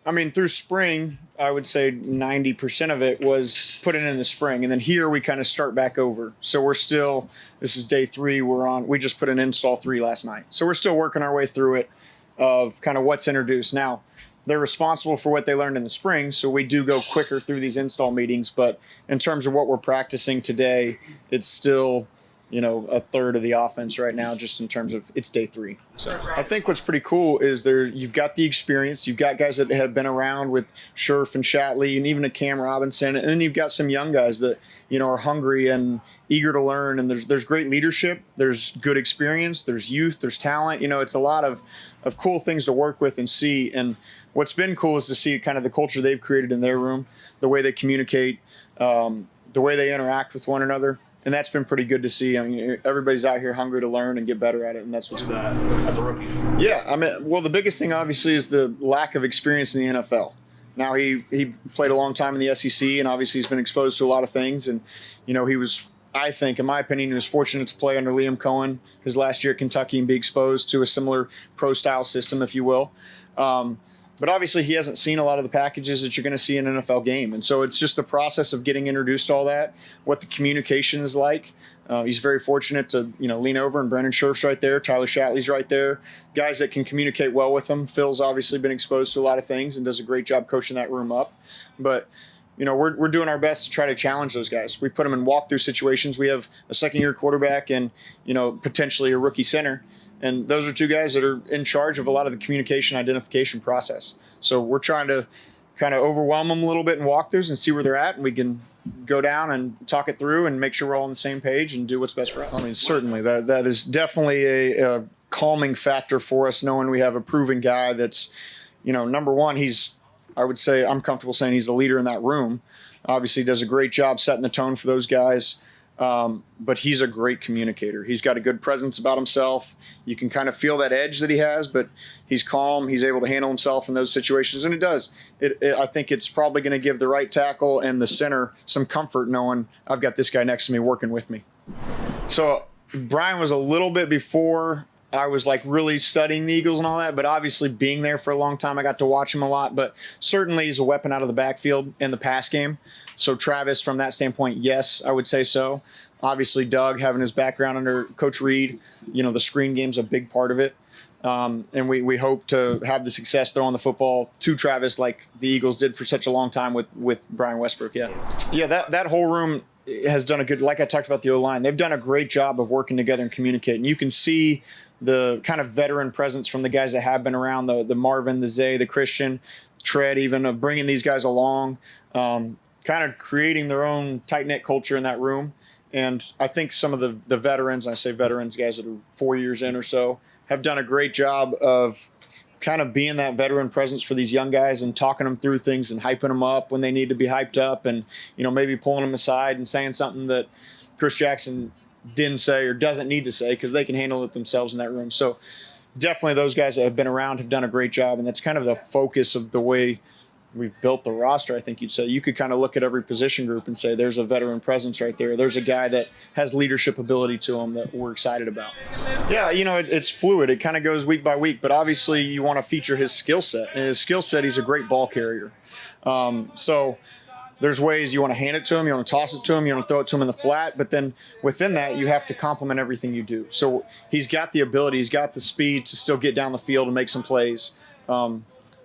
I mean, through spring, I would say 90% of it was put in the spring. And then here we kind of start back over. So we're still, this is day 3 we just put in install 3 last night. So we're still working our way through it of kind of what's introduced. Now, they're responsible for what they learned in the spring, so we do go quicker through these install meetings. But in terms of what we're practicing today, it's still, a third of the offense right now, just in terms of it's day 3. So I think what's pretty cool is you've got the experience. You've got guys that have been around with Scherf and Shatley and even a Cam Robinson. And then you've got some young guys that, are hungry and eager to learn. And there's great leadership. There's good experience. There's youth. There's talent. It's a lot of cool things to work with and see. And what's been cool is to see kind of the culture they've created in their room, the way they communicate, the way they interact with one another. And that's been pretty good to see. I mean, everybody's out here hungry to learn and get better at it, and that's what's cool. As a rookie. Yeah, I mean, well, the biggest thing obviously is the lack of experience in the NFL. Now he played a long time in the SEC, and obviously he's been exposed to a lot of things. And he was, I think, in my opinion, he was fortunate to play under Liam Cohen his last year at Kentucky and be exposed to a similar pro-style system, if you will. But obviously he hasn't seen a lot of the packages that you're going to see in an NFL game. And so it's just the process of getting introduced to all that, what the communication is like. He's very fortunate to, lean over, and Brandon Scherf's right there. Tyler Shatley's right there. Guys that can communicate well with him. Phil's obviously been exposed to a lot of things and does a great job coaching that room up. But, we're doing our best to try to challenge those guys. We put them in walkthrough situations. We have a second-year quarterback and, potentially a rookie center. And those are 2 guys that are in charge of a lot of the communication identification process. So we're trying to kind of overwhelm them a little bit in walkthroughs and see where they're at. And we can go down and talk it through and make sure we're all on the same page and do what's best for us. I mean, certainly that is definitely a calming factor for us, knowing we have a proven guy that's, number one, I would say I'm comfortable saying he's the leader in that room. Obviously does a great job setting the tone for those guys. But he's a great communicator. He's got a good presence about himself. You can kind of feel that edge that he has, but he's calm. He's able to handle himself in those situations, and it does. I think it's probably going to give the right tackle and the center some comfort knowing I've got this guy next to me working with me. So Brian was a little bit before I was like really studying the Eagles and all that, but obviously being there for a long time, I got to watch him a lot. But certainly he's a weapon out of the backfield in the pass game. So Travis, from that standpoint, yes, I would say so. Obviously Doug, having his background under Coach Reed, the screen game's a big part of it. And we hope to have the success throwing the football to Travis like the Eagles did for such a long time with Brian Westbrook. Yeah, that whole room has done a good, like I talked about the O-line, they've done a great job of working together and communicating. You can see the kind of veteran presence from the guys that have been around, the Marvin, the Zay, the Christian, Tread, even of bringing these guys along, kind of creating their own tight-knit culture in that room. And I think some of the veterans, I say veterans, guys that are 4 years in or so, have done a great job of kind of being that veteran presence for these young guys and talking them through things and hyping them up when they need to be hyped up, and maybe pulling them aside and saying something that Chris Jackson didn't say or doesn't need to say because they can handle it themselves in that room. So definitely those guys that have been around have done a great job, and that's kind of the focus of the way we've built the roster. I think you'd say you could kind of look at every position group and say there's a veteran presence right there. There's a guy that has leadership ability to him that we're excited about. Yeah, it's fluid. It kind of goes week by week, but obviously you want to feature his skill set. And his skill set, he's a great ball carrier. So there's ways you want to hand it to him, you want to toss it to him, you want to throw it to him in the flat, but then within that, you have to complement everything you do. So he's got the ability, he's got the speed to still get down the field and make some plays.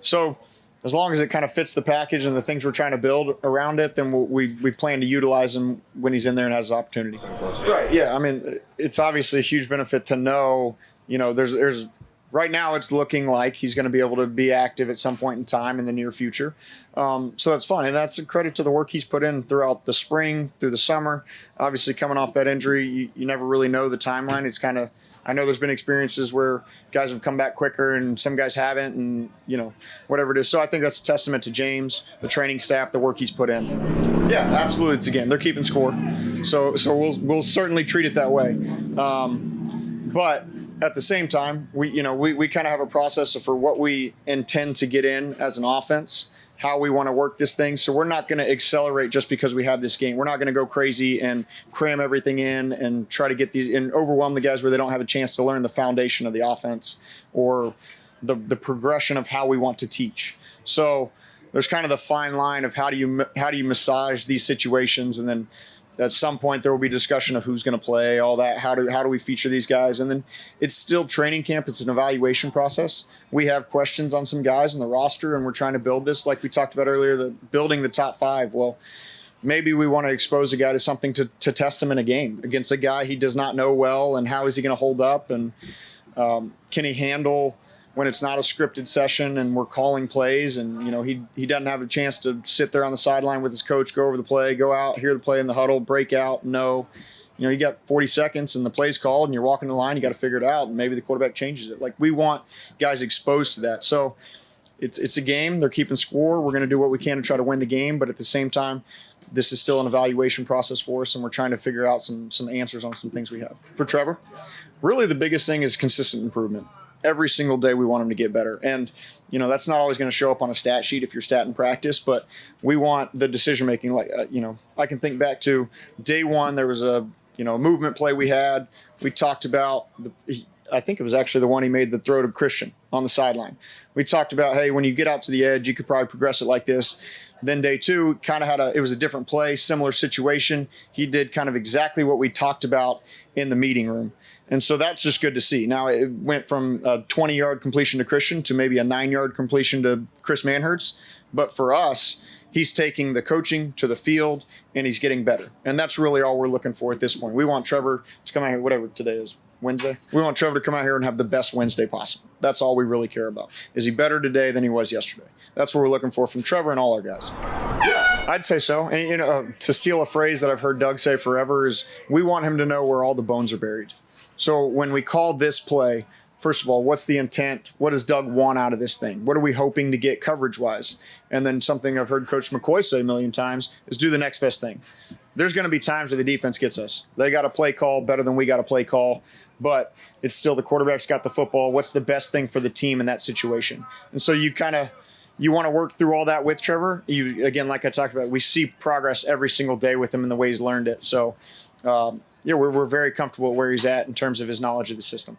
So as long as it kind of fits the package and the things we're trying to build around it, then we plan to utilize him when he's in there and has the opportunity. Right, yeah. I mean, it's obviously a huge benefit to know, there's right now it's looking like he's going to be able to be active at some point in time in the near future. So that's fun. And that's a credit to the work he's put in throughout the spring, through the summer. Obviously coming off that injury, you never really know the timeline. It's kind of, I know there's been experiences where guys have come back quicker and some guys haven't, and whatever it is. So I think that's a testament to James, the training staff, the work he's put in. Yeah, absolutely. It's again, they're keeping score. So we'll certainly treat it that way. But at the same time, we kind of have a process for what we intend to get in as an offense, how we want to work this thing. So we're not going to accelerate just because we have this game. We're not going to go crazy and cram everything in and try to get and overwhelm the guys where they don't have a chance to learn the foundation of the offense or the progression of how we want to teach. So there's kind of the fine line of how do you massage these situations, and then at some point there will be discussion of who's going to play, all that. How do we feature these guys? And then it's still training camp. It's an evaluation process. We have questions on some guys in the roster, and we're trying to build this, like we talked about earlier, building the top 5. Well, maybe we want to expose a guy to something to test him in a game against a guy he does not know well, and how is he going to hold up, and can he handle when it's not a scripted session and we're calling plays, and he doesn't have a chance to sit there on the sideline with his coach, go over the play, go out, hear the play in the huddle, break out. No, you got 40 seconds and the play's called and you're walking the line, you got to figure it out, and maybe the quarterback changes it. Like, we want guys exposed to that. So it's a game. They're keeping score. We're going to do what we can to try to win the game, but at the same time, this is still an evaluation process for us, and we're trying to figure out some answers on some things we have. For Trevor, really the biggest thing is consistent improvement. Every single day we want him to get better. And, that's not always going to show up on a stat sheet if you're stat in practice, but we want the decision making. Like, I can think back to day one, there was a movement play we had. We talked about, I think it was actually the one he made the throw to Christian on the sideline. We talked about, hey, when you get out to the edge, you could probably progress it like this. Then day two, kind of it was a different play, similar situation. He did kind of exactly what we talked about in the meeting room. And so that's just good to see. Now, it went from a 20-yard completion to Christian to maybe a 9-yard completion to Chris Manhertz. But for us, he's taking the coaching to the field, and he's getting better. And that's really all we're looking for at this point. We want Trevor to come out here, whatever today is, Wednesday. We want Trevor to come out here and have the best Wednesday possible. That's all we really care about. Is he better today than he was yesterday? That's what we're looking for from Trevor and all our guys. Yeah, I'd say so. And, to steal a phrase that I've heard Doug say forever, is we want him to know where all the bones are buried. So when we call this play, first of all, what's the intent? What does Doug want out of this thing? What are we hoping to get coverage-wise? And then something I've heard Coach McCoy say a million times is do the next best thing. There's going to be times where the defense gets us. They got a play call better than we got a play call, but it's still the quarterback's got the football. What's the best thing for the team in that situation? And so you want to work through all that with Trevor. Again, like I talked about, we see progress every single day with him in the way he's learned it. So, we're very comfortable where he's at in terms of his knowledge of the system.